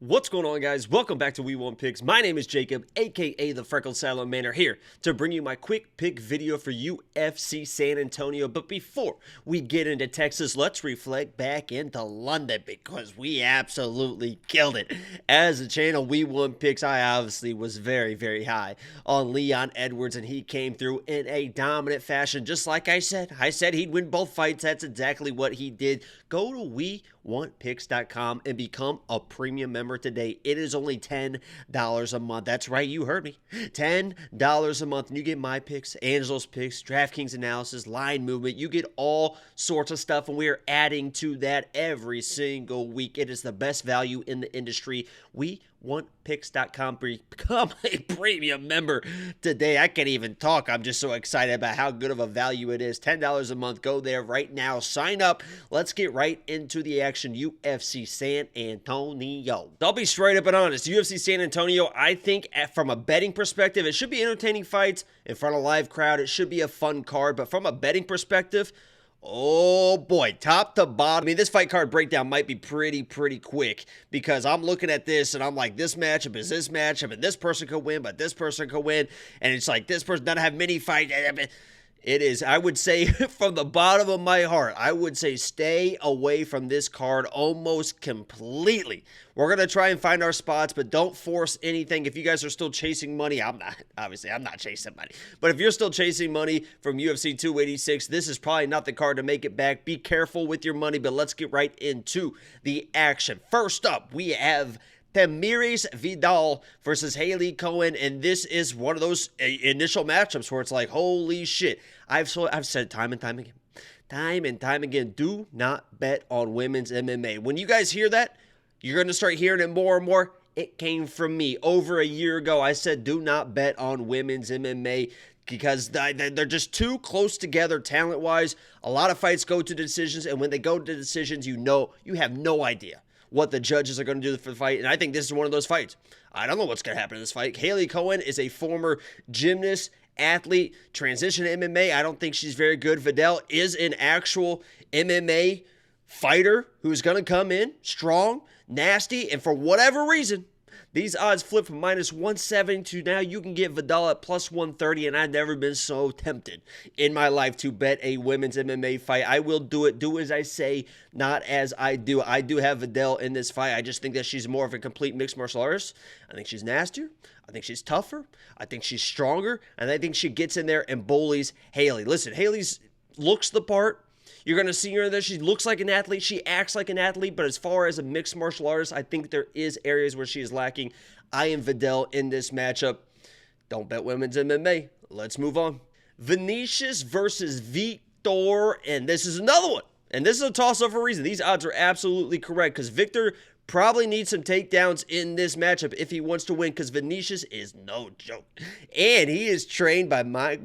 What's going on, guys? Welcome back to We Want Picks. My name is Jacob, aka the Freckled Salamander, here to bring you my quick pick video for UFC San Antonio. But before we get into Texas, let's reflect back into London because we absolutely killed it. As a channel, We Want Picks, I obviously was very high on Leon Edwards, and he came through in a dominant fashion. Just like I said he'd win both fights. That's exactly what he did. Go to WeWantPicks.com and become a premium member today. It is only $10 a month. That's right, you heard me. $10 a month, and you get my picks, Angelo's picks, DraftKings analysis, line movement. You get all sorts of stuff, and we are adding to that every single week. It is the best value in the industry. WeWantPicks.com. Become a premium member today. I can't even talk. I'm just so excited about how good of a value it is. $10 a month. Go there right now. Sign up. Let's get right into the action. UFC San Antonio. I'll be straight up and honest. UFC San Antonio, I think from a betting perspective, it should be entertaining fights in front of a live crowd. It should be a fun card. But from a betting perspective, oh boy, top to bottom. I mean, this fight card breakdown might be pretty quick because I'm looking at this and I'm like, this matchup is this matchup and this person could win, but this person could win. And it's like, this person doesn't have many fights. It is, I would say, from the bottom of my heart, I would say stay away from this card almost completely. We're going to try and find our spots, but don't force anything. If you guys are still chasing money, I'm not. Obviously, I'm not chasing money. But if you're still chasing money from UFC 286, this is probably not the card to make it back. Be careful with your money, but let's get right into the action. First up, we have Tamires Vidal versus Hailey Cowan, and this is one of those initial matchups where it's like, holy shit. I've said time and time again, do not bet on women's MMA. When you guys hear that, you're going to start hearing it more and more. It came from me. Over a year ago, I said do not bet on women's MMA because they're just too close together talent-wise. A lot of fights go to decisions, and when they go to decisions, you have no idea what the judges are going to do for the fight, and I think this is one of those fights. I don't know what's going to happen in this fight. Hailey Cowan is a former gymnast, athlete, transition to MMA. I don't think she's very good. Vidal is an actual MMA fighter who's going to come in strong, nasty, and for whatever reason, these odds flip from -170 to now you can get Vidal at +130, and I've never been so tempted in my life to bet a women's MMA fight. I will do it. Do as I say, not as I do. I do have Vidal in this fight. I just think that she's more of a complete mixed martial artist. I think she's nastier. I think she's tougher. I think she's stronger. And I think she gets in there and bullies Hailey. Listen, Hailey's looks the part. You're going to see her there. She looks like an athlete. She acts like an athlete. But as far as a mixed martial artist, I think there is areas where she is lacking. I am Vidal in this matchup. Don't bet women's MMA. Let's move on. Vinicius versus Victor. And this is another one. And this is a toss-up for a reason. These odds are absolutely correct because Victor probably needs some takedowns in this matchup if he wants to win because Vinicius is no joke. And he is trained by my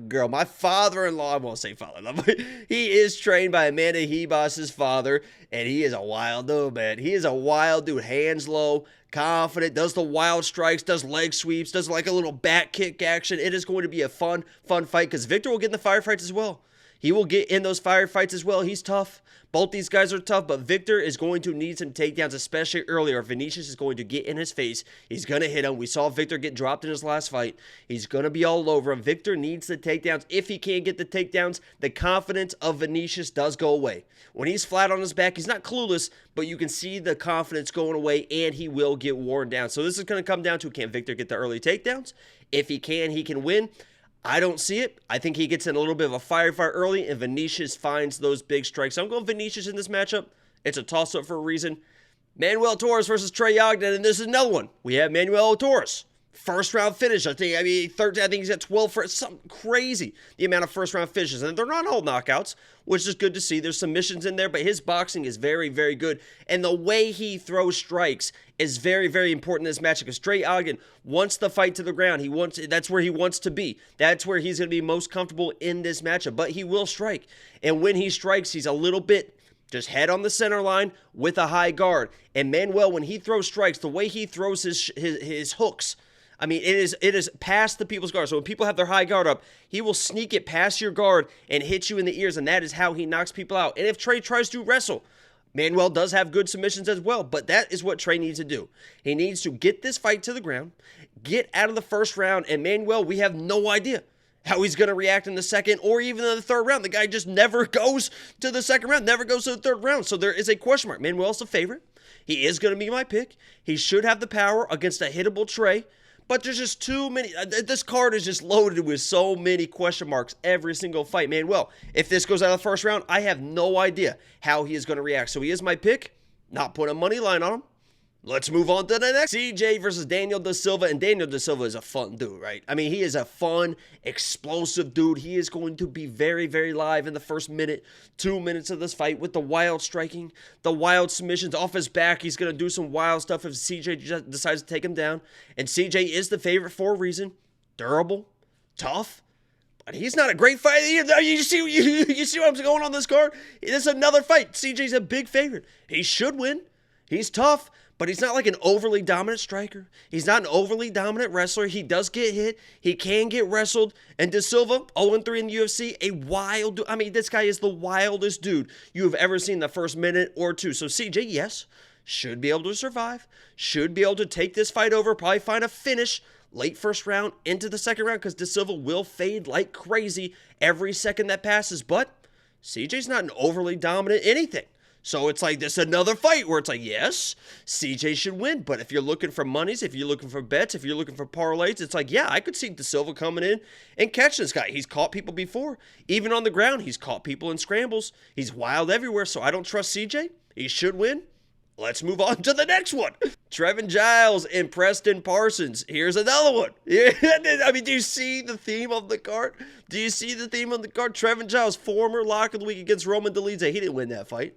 father-in-law. I won't say father-in-law, but he is trained by Amanda Hebos's father, and he is a wild dude, man. He is a wild dude. Hands low, confident, does the wild strikes, does leg sweeps, does like a little back kick action. It is going to be a fun fight because Victor will get in the firefights as well. He will get in those firefights as well. He's tough. Both these guys are tough, but Victor is going to need some takedowns, especially earlier. Vinicius is going to get in his face. He's going to hit him. We saw Victor get dropped in his last fight. He's going to be all over him. Victor needs the takedowns. If he can't get the takedowns, the confidence of Vinicius does go away. When he's flat on his back, he's not clueless, but you can see the confidence going away, and he will get worn down. So this is going to come down to, can Victor get the early takedowns? If he can win. I don't see it. I think he gets in a little bit of a firefight early, and Vinicius finds those big strikes. So I'm going Vinicius in this matchup. It's a toss-up for a reason. Manuel Torres versus Trey Ogden, and this is another one. We have Manuel Torres. First-round finish. I think he's at 12 for something crazy, the amount of first-round finishes. And they're not all knockouts, which is good to see. There's submissions in there, but his boxing is very good. And the way he throws strikes is very important in this matchup because Trey Ogden wants the fight to the ground. That's where he wants to be. That's where he's going to be most comfortable in this matchup. But he will strike. And when he strikes, he's a little bit just head on the center line with a high guard. And Manuel, when he throws strikes, the way he throws his hooks, I mean, it is past the people's guard. So when people have their high guard up, he will sneak it past your guard and hit you in the ears, and that is how he knocks people out. And if Trey tries to wrestle, Manuel does have good submissions as well, but that is what Trey needs to do. He needs to get this fight to the ground, get out of the first round, and Manuel, we have no idea how he's going to react in the second or even in the third round. The guy just never goes to the second round, never goes to the third round, so there is a question mark. Manuel's the favorite. He is going to be my pick. He should have the power against a hittable Trey. But there's just too many. This card is just loaded with so many question marks every single fight. Manuel, if this goes out of the first round, I have no idea how he is going to react. So he is my pick. Not putting a money line on him. Let's move on to the next. CJ versus Daniel Da Silva. And Daniel Da Silva is a fun dude, right? I mean, he is a fun, explosive dude. He is going to be very, very live in the first minute, 2 minutes of this fight with the wild striking, the wild submissions off his back. He's going to do some wild stuff if CJ just decides to take him down. And CJ is the favorite for a reason. Durable, tough. But he's not a great fighter either. You see what's going on this card? This is another fight. CJ's a big favorite. He should win. He's tough. But he's not like an overly dominant striker. He's not an overly dominant wrestler. He does get hit. He can get wrestled. And Da Silva, 0-3 in the UFC, a wild dude. I mean, this guy is the wildest dude you have ever seen the first minute or two. So CJ, yes, should be able to survive. Should be able to take this fight over. Probably find a finish late first round into the second round because Da Silva will fade like crazy every second that passes. But CJ's not an overly dominant anything. So it's like this another fight where it's like, yes, CJ should win. But if you're looking for monies, if you're looking for bets, if you're looking for parlays, it's like, yeah, I could see Da Silva coming in and catching this guy. He's caught people before. Even on the ground, he's caught people in scrambles. He's wild everywhere. So I don't trust CJ. He should win. Let's move on to the next one. Trevin Giles and Preston Parsons. Here's another one. I mean, do you see the theme of the card? Do you see the theme of the card? Trevin Giles, former lock of the week against Roman Dolidze. He didn't win that fight.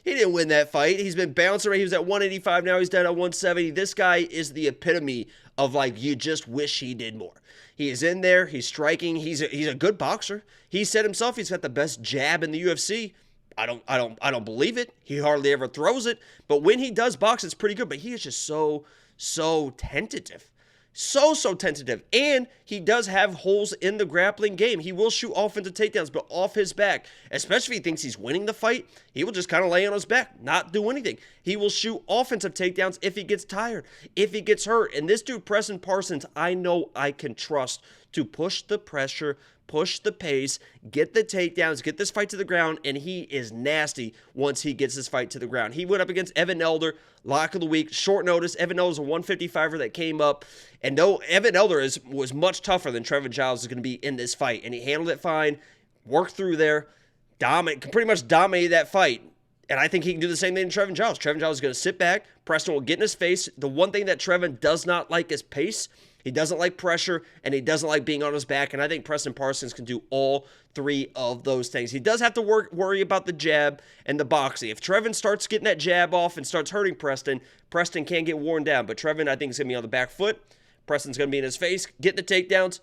He didn't win that fight. He's been bouncing around. He was at 185. Now he's down at 170. This guy is the epitome of, like, you just wish he did more. He is in there. He's striking. He's a good boxer. He said himself he's got the best jab in the UFC. I don't believe it. He hardly ever throws it. But when he does box, it's pretty good. But he is just so tentative. So tentative. And he does have holes in the grappling game. He will shoot offensive takedowns, but off his back. Especially if he thinks he's winning the fight, he will just kind of lay on his back, not do anything. He will shoot offensive takedowns if he gets tired, if he gets hurt. And this dude, Preston Parsons, I know I can trust to push the pressure, push the pace, get the takedowns, get this fight to the ground, and he is nasty once he gets this fight to the ground. He went up against Evan Elder, lock of the week, short notice. Evan Elder's a 155er that came up, and though Evan Elder was much tougher than Trevin Giles is going to be in this fight, and he handled it fine, worked through there, pretty much dominated that fight. And I think he can do the same thing to Trevin Giles. Trevin Giles is going to sit back. Preston will get in his face. The one thing that Trevin does not like is pace. He doesn't like pressure, and he doesn't like being on his back. And I think Preston Parsons can do all three of those things. He does have to worry about the jab and the boxing. If Trevin starts getting that jab off and starts hurting Preston, Preston can get worn down. But Trevin, I think, is going to be on the back foot. Preston's going to be in his face, getting the takedowns,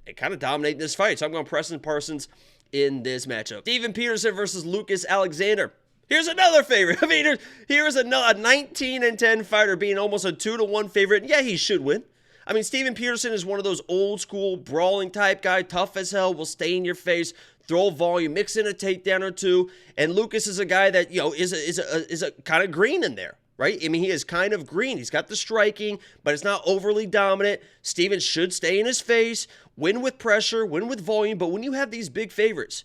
and kind of dominating this fight. So I'm going Preston Parsons in this matchup. Steven Peterson versus Lucas Alexander. Here's another favorite. I mean, here's a 19-10 fighter being almost a 2-1 favorite. Yeah, he should win. I mean, Steven Peterson is one of those old school brawling type guy, tough as hell, will stay in your face, throw volume, mix in a takedown or two. And Lucas is a guy that, you know, is a kind of green in there, right? I mean, he is kind of green. He's got the striking, but it's not overly dominant. Steven should stay in his face, win with pressure, win with volume. But when you have these big favorites,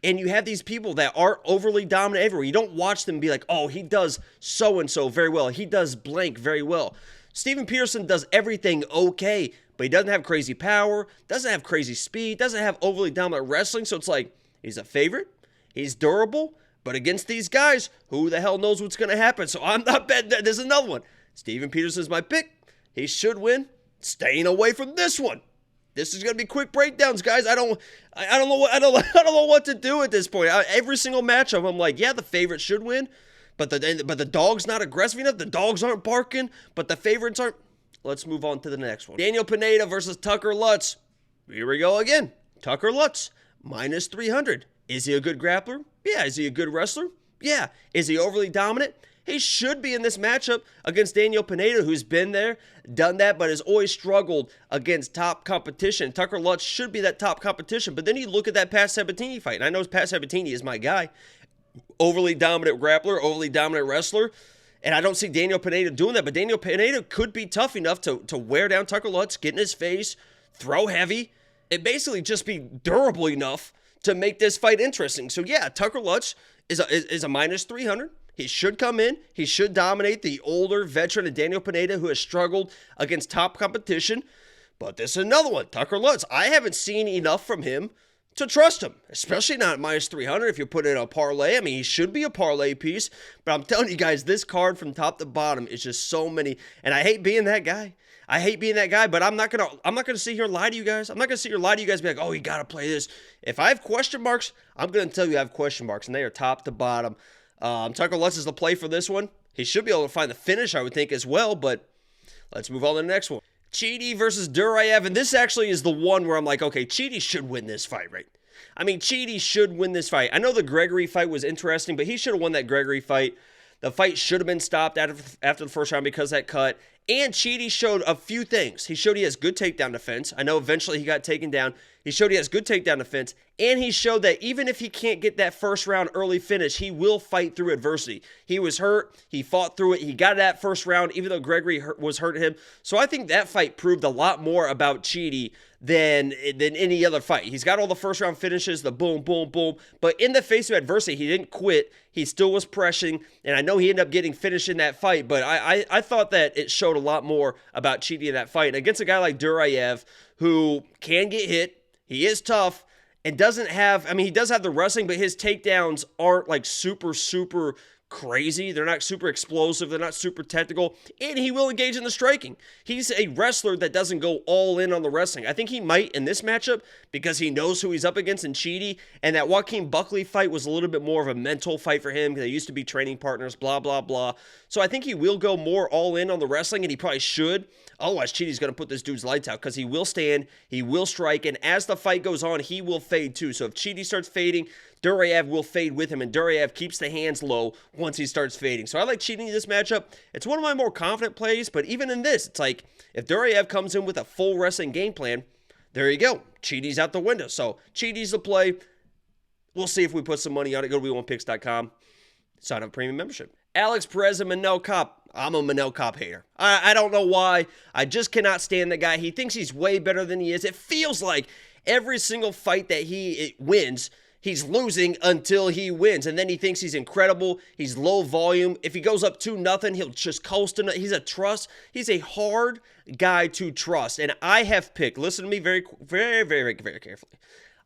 and you have these people that aren't overly dominant everywhere, you don't watch them be like, oh, he does so-and-so very well. He does blank very well. Steven Peterson does everything okay, but he doesn't have crazy power, doesn't have crazy speed, doesn't have overly dominant wrestling. So it's like, he's a favorite, he's durable, but against these guys, who the hell knows what's going to happen? So I'm not betting that. There's another one. Steven Peterson's my pick. He should win. Staying away from this one. This is going to be quick breakdowns, guys. I don't know what to do at this point. Every single matchup, I'm like, yeah, the favorite should win, but the dog's not aggressive enough. The dogs aren't barking, but the favorites aren't. Let's move on to the next one. Daniel Pineda versus Tucker Lutz. Here we go again. Tucker Lutz, minus 300. Is he a good grappler? Yeah. Is he a good wrestler? Yeah. Is he overly dominant? He should be in this matchup against Daniel Pineda, who's been there, done that, but has always struggled against top competition. Tucker Lutz should be that top competition, but then you look at that Pat Sabatini fight, and I know Pat Sabatini is my guy. overly dominant grappler, overly dominant wrestler. And I don't see Daniel Pineda doing that. But Daniel Pineda could be tough enough to wear down Tucker Lutz, get in his face, throw heavy, and basically just be durable enough to make this fight interesting. So yeah, Tucker Lutz is a minus 300. He should come in. He should dominate the older veteran of Daniel Pineda, who has struggled against top competition. But this is another one. Tucker Lutz, I haven't seen enough from him to trust him, especially not at minus 300 if you put in a parlay. I mean, he should be a parlay piece, but I'm telling you guys, this card from top to bottom is just so many, and I hate being that guy. But I'm not gonna sit here and lie to you guys. I'm not gonna sit here and lie to you guys and be like, oh, you gotta play this. If I have question marks, I'm gonna tell you I have question marks, and they are top to bottom. Tucker Lutz is the play for this one. He should be able to find the finish, I would think, as well, but let's move on to the next one. Chidi versus Duraev, and this actually is the one where I'm like, okay, Chidi should win this fight, right? I mean, Chidi should win this fight. I know the Gregory fight was interesting, but he should have won that Gregory fight. The fight should have been stopped after the first round because of that cut. And Chidi showed a few things. He showed he has good takedown defense. I know eventually he got taken down. He showed he has good takedown defense. And he showed that even if he can't get that first round early finish, he will fight through adversity. He was hurt. He fought through it. He got that first round, even though Gregory was hurting him. So I think that fight proved a lot more about Chidi than any other fight. He's got all the first round finishes, the boom, boom, boom. But in the face of adversity, he didn't quit. He still was pressing. And I know he ended up getting finished in that fight. But I thought that it showed a lot more about Chidi in that fight. And against a guy like Duraev, who can get hit, he is tough, and doesn't have, I mean, he does have the wrestling, but his takedowns aren't like super crazy. They're not super explosive. They're not super technical. And he will engage in the striking. He's a wrestler that doesn't go all in on the wrestling. I think he might in this matchup because he knows who he's up against in Chidi. And that Joaquin Buckley fight was a little bit more of a mental fight for him because they used to be training partners, blah, blah, blah. So I think he will go more all in on the wrestling, and he probably should. Otherwise, Chidi's going to put this dude's lights out because he will stand, he will strike, and as the fight goes on, he will fade too. So if Chidi starts fading, Duraev will fade with him, and Duraev keeps the hands low once he starts fading. So I like Chidi in this matchup. It's one of my more confident plays, but even in this, it's like if Duraev comes in with a full wrestling game plan, there you go. Chidi's out the window. So Chidi's the play. We'll see if we put some money on it. Go to we1picks.com. Sign up premium membership. Alex Perez and Manel Cop. I'm a Manel Cop hater. I don't know why. I just cannot stand the guy. He thinks he's way better than he is. It feels like every single fight that he wins, he's losing until he wins. And then he thinks he's incredible. He's low volume. If he goes up 2-0, he'll just coast in it. He's a hard guy to trust. And I have picked, listen to me very carefully.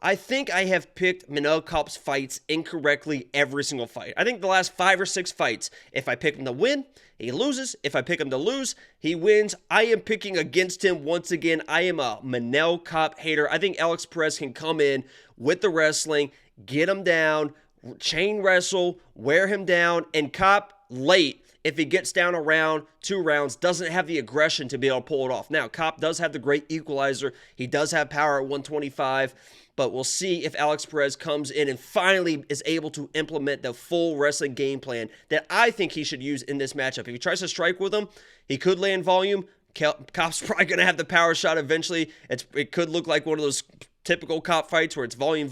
I think I have picked Manel Cop's fights incorrectly every single fight. I think the last 5 or 6 fights, if I pick him to win, he loses. If I pick him to lose, he wins. I am picking against him once again. I am a Manel Cop hater. I think Alex Perez can come in with the wrestling, get him down, chain wrestle, wear him down, and Cop late, if he gets down a round, 2 rounds, doesn't have the aggression to be able to pull it off. Now, Cop does have the great equalizer. He does have power at 125. But we'll see if Alex Perez comes in and finally is able to implement the full wrestling game plan that I think he should use in this matchup. If he tries to strike with him, he could land volume. Cop's probably going to have the power shot eventually. It could look like one of those typical Cop fights where it's volume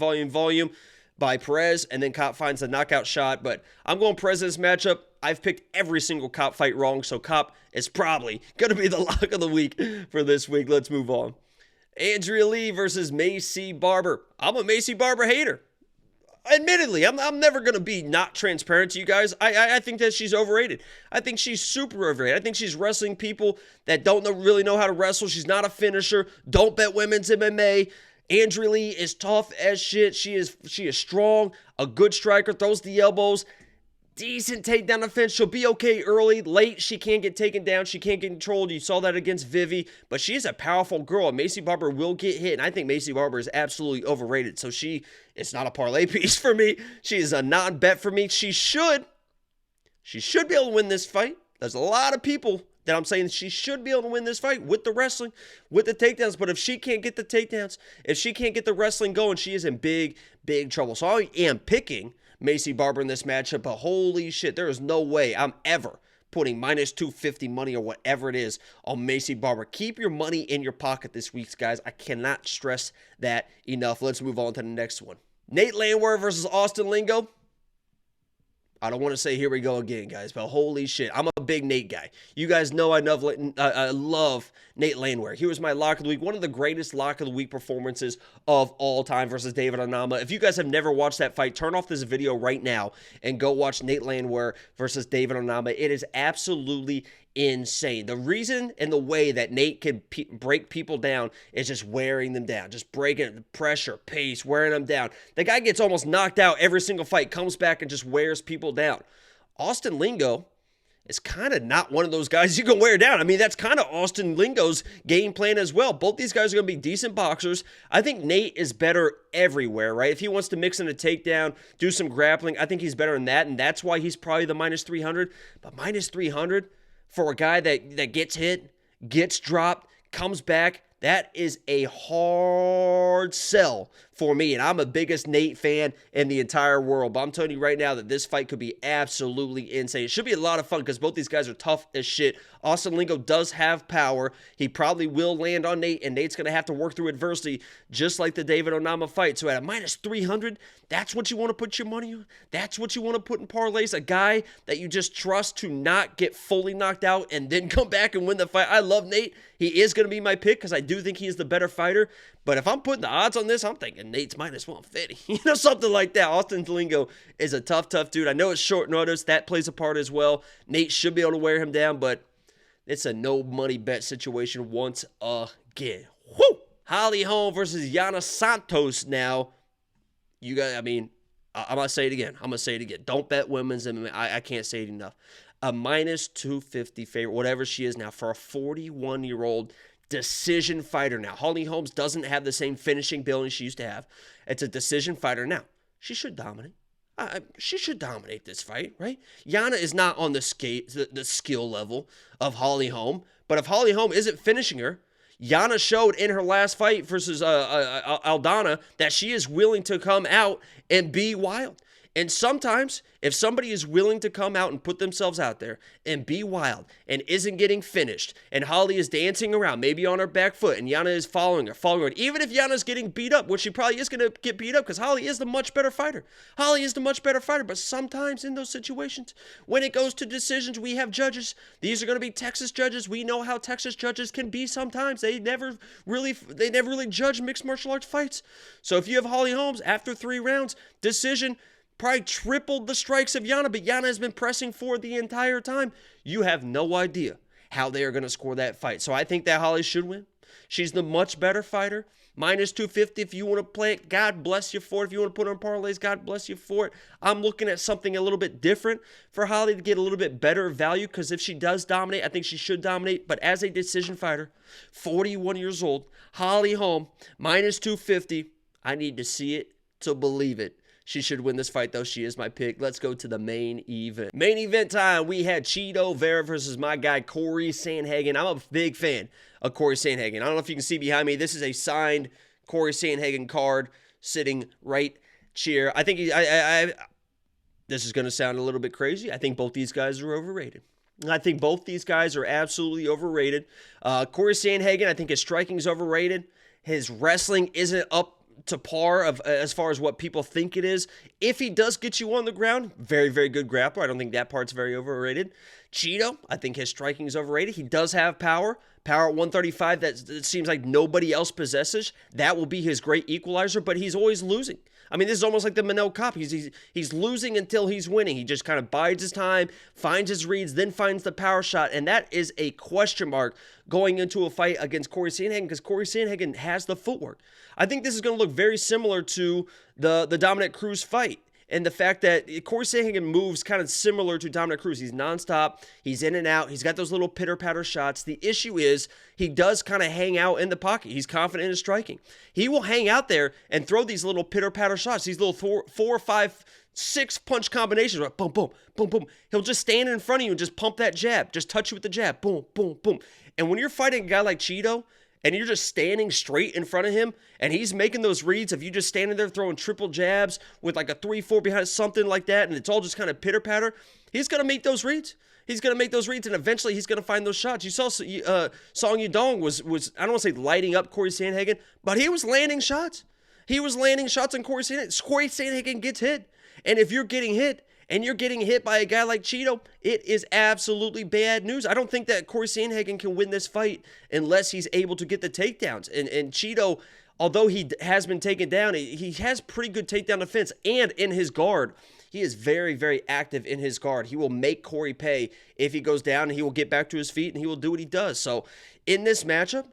by Perez, and then Cop finds a knockout shot. But I'm going Perez in this matchup. I've picked every single Cop fight wrong, so Cop is probably going to be the lock of the week for this week. Let's move on. Andrea Lee versus Macy Barber. I'm a Macy Barber hater. Admittedly, I'm never going to be not transparent to you guys. I think that she's overrated. I think she's super overrated. I think she's wrestling people that don't really know how to wrestle. She's not a finisher. Don't bet women's MMA. Andrea Lee is tough as shit. She is strong, a good striker, throws the elbows. Decent takedown defense. She'll be okay early. Late, she can't get taken down. She can't get controlled. You saw that against Vivi. But she is a powerful girl. And Macy Barber will get hit. And I think Macy Barber is absolutely overrated. So it's not a parlay piece for me. She is a non-bet for me. She should be able to win this fight. There's a lot of people that I'm saying she should be able to win this fight with the wrestling, with the takedowns. But if she can't get the takedowns, if she can't get the wrestling going, she is in big trouble. So I am picking Macy Barber in this matchup, but holy shit, there is no way I'm ever putting minus 250 money or whatever it is on Macy Barber. Keep your money in your pocket this week, guys. I cannot stress that enough. Let's move on to the next one. Nate Landwehr versus Austin Lingo. I don't want to say here we go again, guys, but holy shit. I'm a big Nate guy. You guys know I love Nate Landwehr. He was my lock of the week, one of the greatest lock of the week performances of all time versus David Onama. If you guys have never watched that fight, turn off this video right now and go watch Nate Landwehr versus David Onama. It is absolutely insane. The reason and the way that Nate can break people down is just wearing them down, just breaking the pressure, pace, wearing them down. The guy gets almost knocked out every single fight, comes back and just wears people down. Austin Lingo is kind of not one of those guys you can wear down. I mean, that's kind of Austin Lingo's game plan as well. Both these guys are going to be decent boxers. I think Nate is better everywhere, right? If he wants to mix in a takedown, do some grappling, I think he's better in that, and that's why he's probably the minus 300. But minus 300 for a guy that gets hit, gets dropped, comes back, that is a hard sell for me, and I'm the biggest Nate fan in the entire world. But I'm telling you right now that this fight could be absolutely insane. It should be a lot of fun because both these guys are tough as shit. Austin Lingo does have power. He probably will land on Nate, and Nate's going to have to work through adversity just like the David Onama fight. So at a minus 300, that's what you want to put your money on? That's what you want to put in parlays? A guy that you just trust to not get fully knocked out and then come back and win the fight. I love Nate. He is going to be my pick because I do think he is the better fighter. But if I'm putting the odds on this, I'm thinking Nate's minus 150. Something like that. Austin Lingo is a tough dude. I know it's short notice. That plays a part as well. Nate should be able to wear him down, but it's a no money bet situation once again. Woo! Holly Holm versus Yana Santos now. You guys, I mean, I'm going to say it again. Don't bet women's MMA. I can't say it enough. A minus 250 favorite, whatever she is now, for a 41-year-old decision fighter now. Holly Holmes doesn't have the same finishing ability she used to have. It's a decision fighter now. She should dominate. She should dominate this fight, right? Yana is not on the skill level of Holly Holm, but if Holly Holm isn't finishing her, Yana showed in her last fight versus Aldana that she is willing to come out and be wild. And sometimes, if somebody is willing to come out and put themselves out there and be wild and isn't getting finished, and Holly is dancing around, maybe on her back foot, and Yana is following her, even if Yana's getting beat up, which she probably is going to get beat up because Holly is the much better fighter. But sometimes in those situations, when it goes to decisions, we have judges. These are going to be Texas judges. We know how Texas judges can be sometimes. They never really judge mixed martial arts fights. So if you have Holly Holmes after 3 rounds, decision, probably tripled the strikes of Yana, but Yana has been pressing forward the entire time. You have no idea how they are going to score that fight. So I think that Holly should win. She's the much better fighter. Minus 250 if you want to play it, God bless you for it. If you want to put on parlays, God bless you for it. I'm looking at something a little bit different for Holly to get a little bit better value because if she does dominate, I think she should dominate. But as a decision fighter, 41 years old, Holly Holm, minus 250, I need to see it to believe it. She should win this fight, though. She is my pick. Let's go to the main event. Main event time. We had Chito Vera versus my guy, Cory Sandhagen. I'm a big fan of Cory Sandhagen. I don't know if you can see behind me. This is a signed Cory Sandhagen card sitting right here. I think this is going to sound a little bit crazy. I think both these guys are overrated. I think both these guys are absolutely overrated. Cory Sandhagen, I think his striking is overrated. His wrestling isn't up to par of as far as what people think it is. If he does get you on the ground, very, very good grappler. I don't think that part's very overrated. Chito, I think his striking is overrated. He does have power. Power at 135 that it seems like nobody else possesses. That will be his great equalizer, but he's always losing. I mean, this is almost like the Manel cop. He's losing until he's winning. He just kind of bides his time, finds his reads, then finds the power shot, and that is a question mark going into a fight against Cory Sandhagen because Cory Sandhagen has the footwork. I think this is going to look very similar to the Dominic Cruz fight. And the fact that Cory Sandhagen moves kind of similar to Dominic Cruz. He's nonstop. He's in and out. He's got those little pitter-patter shots. The issue is he does kind of hang out in the pocket. He's confident in his striking. He will hang out there and throw these little pitter-patter shots, these little 4, 5, 6 punch combinations. Right? Boom, boom, boom, boom. He'll just stand in front of you and just pump that jab. Just touch you with the jab. Boom, boom, boom. And when you're fighting a guy like Chito, and you're just standing straight in front of him, and he's making those reads of you just standing there throwing triple jabs with like a 3-4 behind, something like that, and it's all just kind of pitter-patter, he's going to make those reads. He's going to make those reads, and eventually he's going to find those shots. You saw Song Yudong was I don't want to say lighting up Cory Sandhagen, but he was landing shots. He was landing shots on Cory Sandhagen. Cory Sandhagen gets hit, and if you're getting hit, and you're getting hit by a guy like Chito, it is absolutely bad news. I don't think that Cory Sandhagen can win this fight unless he's able to get the takedowns. And Chito, although he has been taken down, he has pretty good takedown defense. And in his guard, he is very, very active in his guard. He will make Cory pay if he goes down, and he will get back to his feet, and he will do what he does. So in this matchup,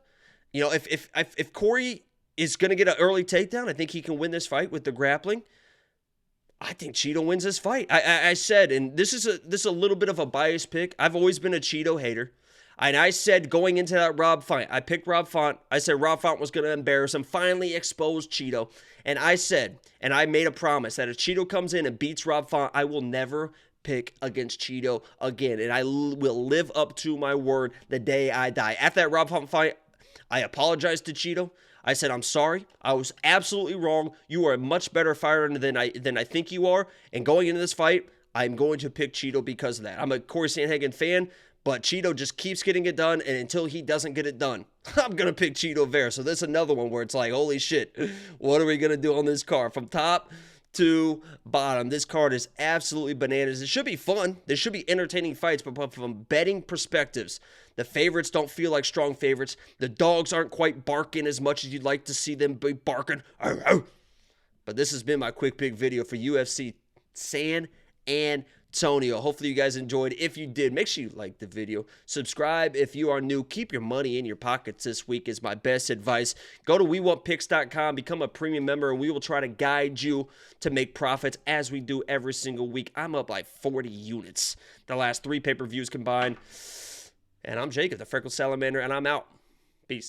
you know, if Cory is going to get an early takedown, I think he can win this fight with the grappling. I think Chito wins this fight. I said, and this is a little bit of a biased pick. I've always been a Chito hater. And I said going into that Rob fight, I picked Rob Font. I said Rob Font was going to embarrass him, finally expose Chito. And I said, and I made a promise that if Chito comes in and beats Rob Font, I will never pick against Chito again. And I will live up to my word the day I die. After that Rob Font fight, I apologized to Chito. I said, I'm sorry. I was absolutely wrong. You are a much better fighter than I think you are. And going into this fight, I'm going to pick Chito because of that. I'm a Cory Sandhagen fan. But Chito just keeps getting it done, and until he doesn't get it done, I'm going to pick Chito Vera. So this is another one where it's like, holy shit, what are we going to do on this card? From top to bottom, this card is absolutely bananas. It should be fun. There should be entertaining fights, but from betting perspectives, the favorites don't feel like strong favorites. The dogs aren't quite barking as much as you'd like to see them be barking. But this has been my quick pick video for UFC San Antonio. Hopefully you guys enjoyed. If you did, make sure you like the video. Subscribe if you are new. Keep your money in your pockets this week is my best advice. Go to WeWantPicks.com, become a premium member, and we will try to guide you to make profits as we do every single week. I'm up like 40 units the last 3 pay-per-views combined. And I'm Jacob, the Freckled Salamander, and I'm out.